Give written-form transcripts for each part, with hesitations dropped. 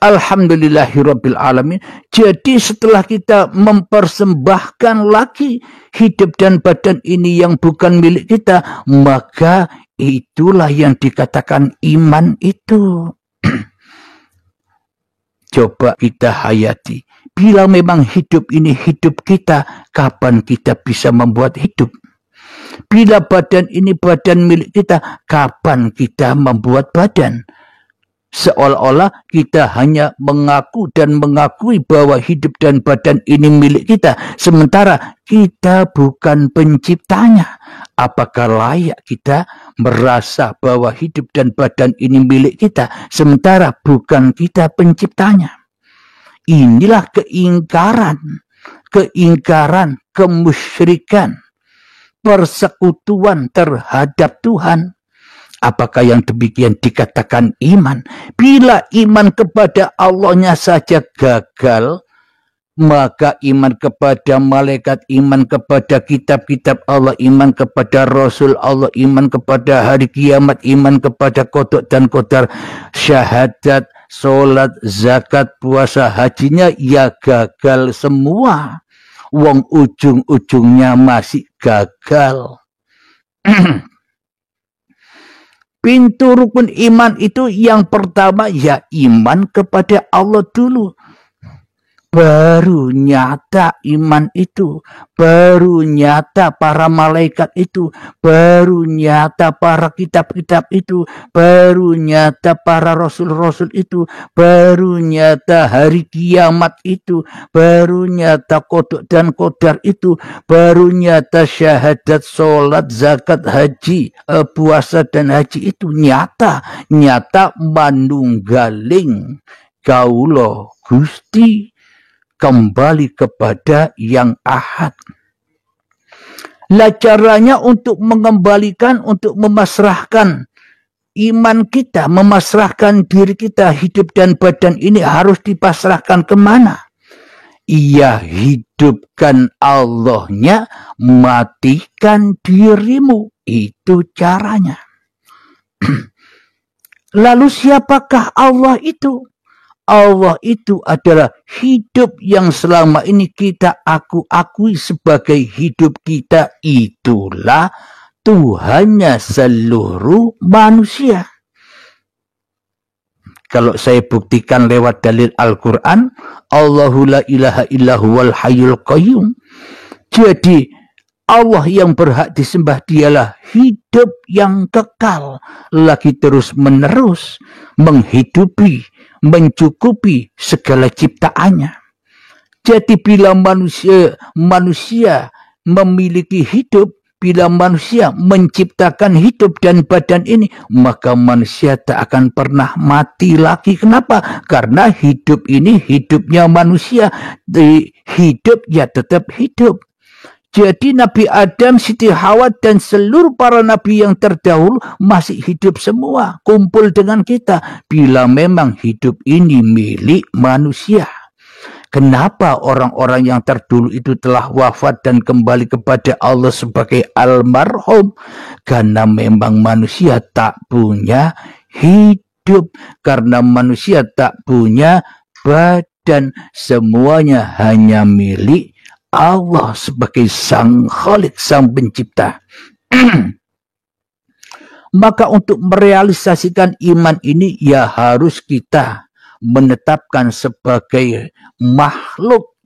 Alhamdulillahirabbil alamin. Jadi setelah kita mempersembahkan lagi hidup dan badan ini yang bukan milik kita, maka itulah yang dikatakan iman itu. Coba kita hayati. Bila memang hidup ini hidup kita, kapan kita bisa membuat hidup? Bila badan ini badan milik kita, kapan kita membuat badan? Seolah-olah kita hanya mengaku dan mengakui bahwa hidup dan badan ini milik kita. Sementara kita bukan penciptanya. Apakah layak kita merasa bahwa hidup dan badan ini milik kita, sementara bukan kita penciptanya? Inilah keingkaran, kemusyrikan, persekutuan terhadap Tuhan. Apakah yang demikian dikatakan iman? Bila iman kepada Allahnya saja gagal, maka iman kepada malaikat, iman kepada kitab-kitab Allah, iman kepada Rasul Allah, iman kepada hari kiamat, iman kepada qada dan qadar, syahadat, sholat, zakat, puasa, hajinya ya gagal semua. Wong ujung-ujungnya masih gagal. Pintu rukun iman itu yang pertama ya iman kepada Allah dulu. Baru nyata iman itu, baru nyata para malaikat itu, baru nyata para kitab-kitab itu, baru nyata para rasul-rasul itu, baru nyata hari kiamat itu, baru nyata qada dan qadar itu, baru nyata syahadat, sholat, zakat, haji, puasa dan haji itu nyata manunggaling kaulo Gusti, kembali kepada yang ahad. Lah caranya untuk mengembalikan, untuk memasrahkan iman kita, memasrahkan diri kita, hidup dan badan ini harus dipasrahkan kemana? Ia hidupkan Allahnya, matikan dirimu. Itu caranya. Lalu siapakah Allah itu? Allah itu adalah hidup yang selama ini kita akui sebagai hidup kita. Itulah Tuhannya seluruh manusia. Kalau saya buktikan lewat dalil Al-Quran, Allahu la ilaha illahu wal hayyul qayyum. Jadi Allah yang berhak disembah dialah hidup yang kekal, lagi terus menerus menghidupi, mencukupi segala ciptaannya. Jadi bila manusia memiliki hidup, bila manusia menciptakan hidup dan badan ini, maka manusia tak akan pernah mati lagi. Kenapa? Karena hidup ini hidupnya manusia. Hidup ya tetap hidup. Jadi Nabi Adam, Siti Hawa dan seluruh para nabi yang terdahulu masih hidup semua, kumpul dengan kita. Bila memang hidup ini milik manusia. Kenapa orang-orang yang terdahulu itu telah wafat dan kembali kepada Allah sebagai almarhum? Karena memang manusia tak punya hidup. Karena manusia tak punya badan. Semuanya hanya milik Allah sebagai sang Khalik, sang pencipta. Maka untuk merealisasikan iman ini ya harus kita menetapkan sebagai makhluk.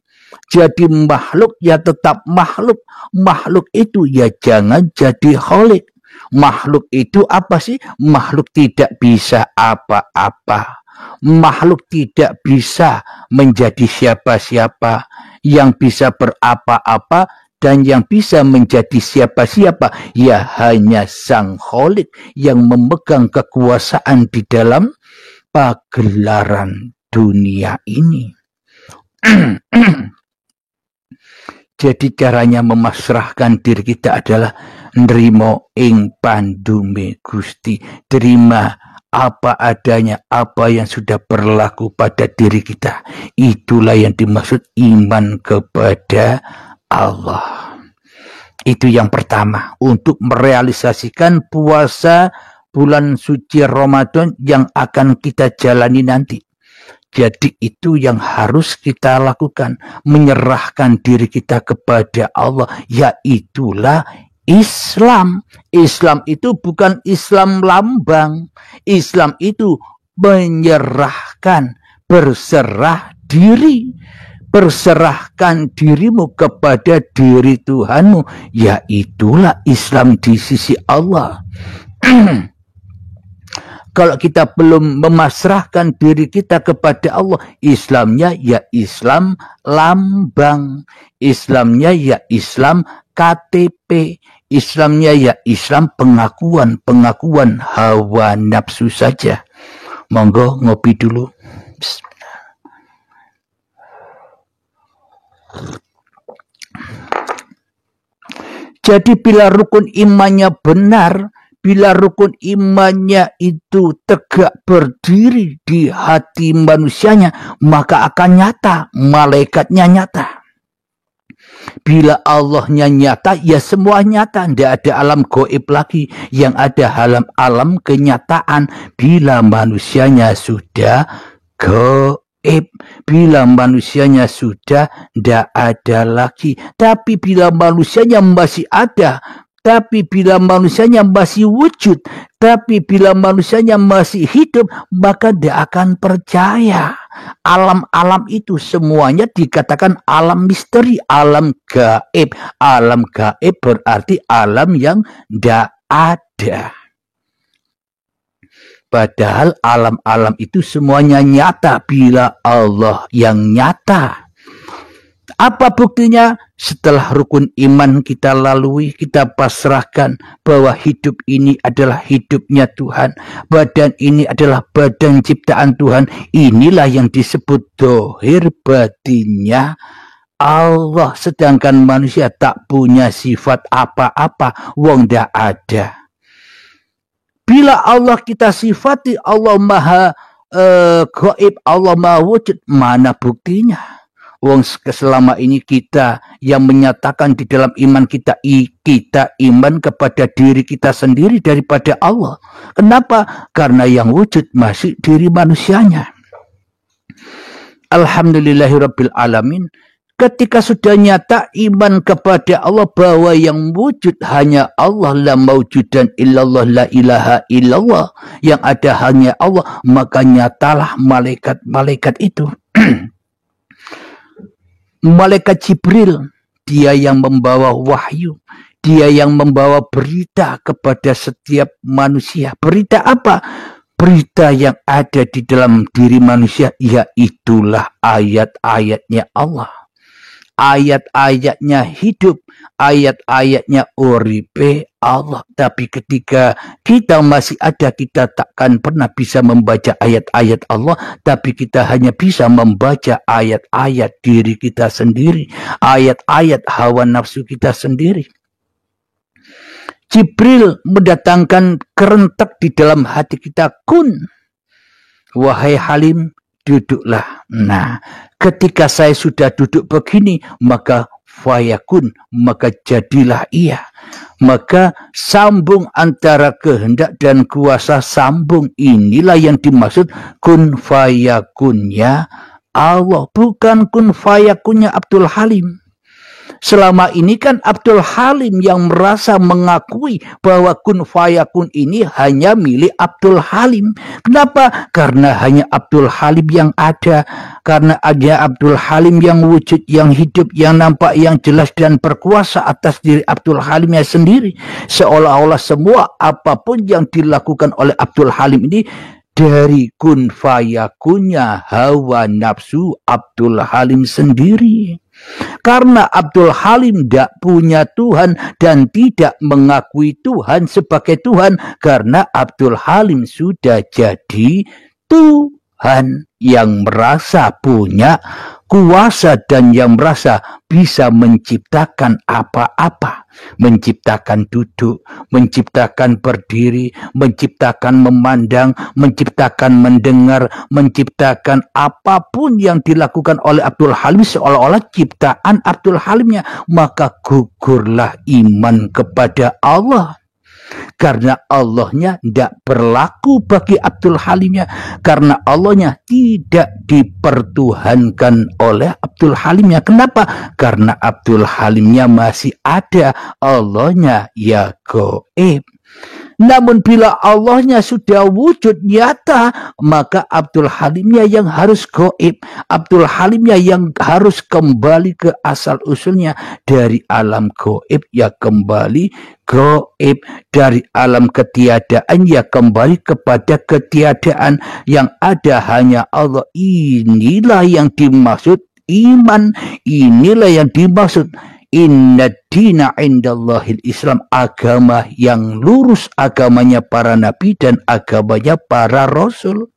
Jadi makhluk ya tetap makhluk. Makhluk itu ya jangan jadi Khalik. Makhluk itu apa sih? Makhluk tidak bisa apa-apa. Makhluk tidak bisa menjadi siapa-siapa. Yang bisa berapa-apa dan yang bisa menjadi siapa-siapa ya hanya sang Khalik yang memegang kekuasaan di dalam pagelaran dunia ini. Jadi caranya memasrahkan diri kita adalah nrimo ing pandume Gusti, terima apa adanya, apa yang sudah berlaku pada diri kita. Itulah yang dimaksud iman kepada Allah. Itu yang pertama, untuk merealisasikan puasa bulan suci Ramadan yang akan kita jalani nanti. Jadi itu yang harus kita lakukan, menyerahkan diri kita kepada Allah, yaitulah Islam. Islam itu bukan Islam lambang. Islam itu menyerahkan, berserah diri. Perserahkan dirimu kepada diri Tuhanmu, yaitulah Islam di sisi Allah. Kalau kita belum memasrahkan diri kita kepada Allah, Islamnya ya Islam lambang, Islamnya ya Islam KTP, Islamnya ya Islam pengakuan hawa nafsu saja. Monggo ngopi dulu. Jadi bila rukun imannya benar, bila rukun imannya itu tegak berdiri di hati manusianya, maka akan nyata, malaikatnya nyata. Bila Allahnya nyata, ya semua nyata. Tidak ada alam gaib lagi. Yang ada alam kenyataan. Bila manusianya sudah gaib, bila manusianya sudah tidak ada lagi. Tapi bila manusianya masih ada, tapi bila manusianya masih wujud, tapi bila manusianya masih hidup, maka dia akan percaya. Alam-alam itu semuanya dikatakan alam misteri, alam gaib. Alam gaib berarti alam yang tidak ada. Padahal alam-alam itu semuanya nyata bila Allah yang nyata. Apa buktinya? Setelah rukun iman kita lalui, kita pasrahkan bahwa hidup ini adalah hidupnya Tuhan. Badan ini adalah badan ciptaan Tuhan. Inilah yang disebut dohir batinnya Allah. Sedangkan manusia tak punya sifat apa-apa. Wong dak ada. Bila Allah kita sifati, Allah maha gaib, Allah maha wujud, mana buktinya? Wong selama ini kita yang menyatakan di dalam iman kita iman kepada diri kita sendiri daripada Allah. Kenapa? Karena yang wujud masih diri manusianya. Alhamdulillahirabbil alamin. Ketika sudah nyata iman kepada Allah bahwa yang wujud hanya Allah, la maujudan illallah, la ilaha illallah, yang ada hanya Allah, maka nyatalah malaikat-malaikat itu. Malaikat Jibril, dia yang membawa wahyu, dia yang membawa berita kepada setiap manusia. Berita apa? Berita yang ada di dalam diri manusia, yaitulah ayat-ayatnya Allah. Ayat-ayatnya hidup, ayat-ayatnya uripe Allah. Tapi ketika kita masih ada, kita takkan pernah bisa membaca ayat-ayat Allah, tapi kita hanya bisa membaca ayat-ayat diri kita sendiri, ayat-ayat hawa nafsu kita sendiri. Jibril mendatangkan kerentak di dalam hati kita, kun, wahai Halim, duduklah. Nah, ketika saya sudah duduk begini, maka fayakun, maka jadilah ia. Maka sambung antara kehendak dan kuasa, sambung. Inilah yang dimaksud kun fayakunnya Allah, bukan kun fayakunnya Abdul Halim. Selama ini kan Abdul Halim yang merasa mengakui bahwa kun fayakun ini hanya milik Abdul Halim. Kenapa? Karena hanya Abdul Halim yang ada. Karena ada Abdul Halim yang wujud, yang hidup, yang nampak, yang jelas dan berkuasa atas diri Abdul Halimnya sendiri. Seolah-olah semua apapun yang dilakukan oleh Abdul Halim ini dari kun fayakunnya hawa nafsu Abdul Halim sendiri. Karena Abdul Halim tidak punya Tuhan dan tidak mengakui Tuhan sebagai Tuhan, karena Abdul Halim sudah jadi Tuhan yang merasa punya kuasa dan yang merasa bisa menciptakan apa-apa. Menciptakan duduk, menciptakan berdiri, menciptakan memandang, menciptakan mendengar, menciptakan apapun yang dilakukan oleh Abdul Halim seolah-olah ciptaan Abdul Halimnya. Maka gugurlah iman kepada Allah. karena Allahnya tidak berlaku bagi Abdul Halimnya, karena Allahnya tidak dipertuhankan oleh Abdul Halimnya. Kenapa? Karena Abdul Halimnya masih ada, Allahnya ya gaib. Namun bila Allahnya sudah wujud nyata, maka Abdul Halimnya yang harus gaib. Abdul Halimnya yang harus kembali ke asal usulnya. Dari alam gaib ya kembali gaib. Dari alam ketiadaan ya kembali kepada ketiadaan. Yang ada hanya Allah. Inilah yang dimaksud iman. Inilah yang dimaksud inna dina indallahil Islam, agama yang lurus, agamanya para nabi dan agamanya para rasul.